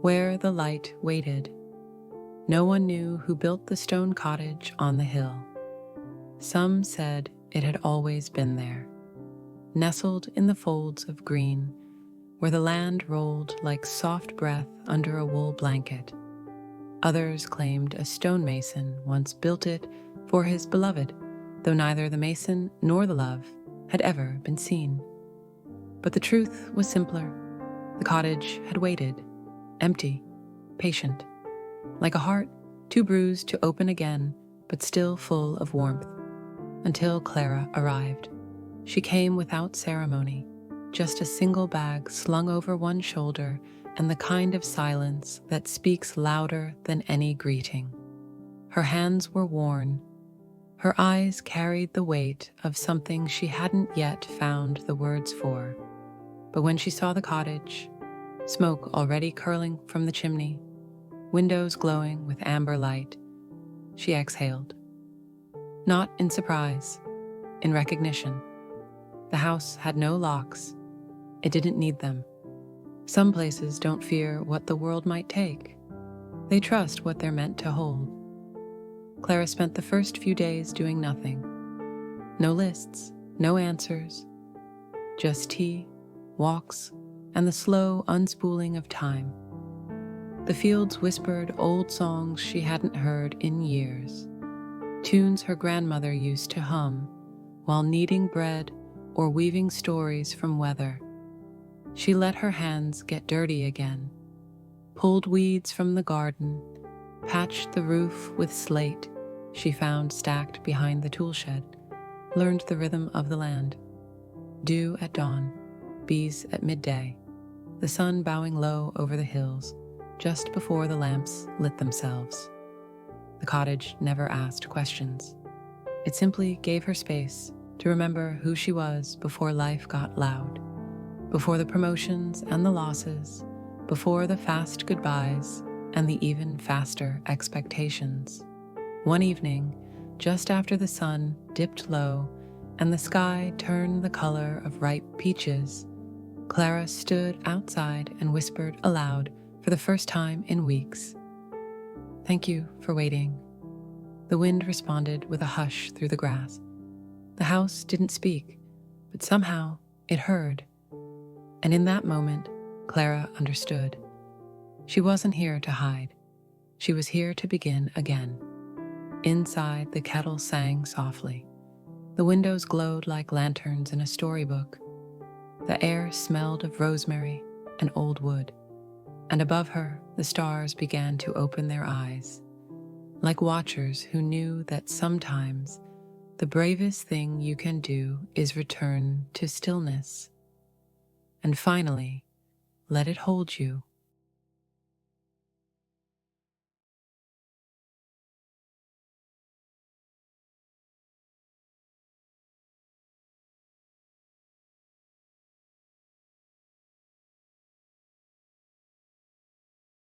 where the light waited. No one knew who built the stone cottage on the hill. Some said it had always been there, nestled in the folds of green, where the land rolled like soft breath under a wool blanket. Others claimed a stonemason once built it for his beloved, though neither the mason nor the love had ever been seen. But the truth was simpler. The cottage had waited, empty, patient, like a heart too bruised to open again, but still full of warmth, until Clara arrived. She came without ceremony, just a single bag slung over one shoulder and the kind of silence that speaks louder than any greeting. Her hands were worn. Her eyes carried the weight of something she hadn't yet found the words for. But when she saw the cottage, smoke already curling from the chimney, windows glowing with amber light, she exhaled. Not in surprise, in recognition. The house had no locks. It didn't need them. Some places don't fear what the world might take. They trust what they're meant to hold. Clara spent the first few days doing nothing. No lists, no answers, just tea, walks, and the slow unspooling of time. The fields whispered old songs she hadn't heard in years, tunes her grandmother used to hum while kneading bread or weaving stories from weather. She let her hands get dirty again, pulled weeds from the garden, patched the roof with slate she found stacked behind the tool shed, learned the rhythm of the land. Dew at dawn, bees at midday, the sun bowing low over the hills just before the lamps lit themselves. The cottage never asked questions. It simply gave her space to remember who she was before life got loud, before the promotions and the losses, before the fast goodbyes and the even faster expectations. One evening, just after the sun dipped low and the sky turned the color of ripe peaches, Clara stood outside and whispered aloud for the first time in weeks, "Thank you for waiting." The wind responded with a hush through the grass. The house didn't speak, but somehow it heard. And in that moment, Clara understood. She wasn't here to hide. She was here to begin again. Inside, the kettle sang softly. The windows glowed like lanterns in a storybook. The air smelled of rosemary and old wood. And above her, the stars began to open their eyes, like watchers who knew that sometimes the bravest thing you can do is return to stillness. And finally, let it hold you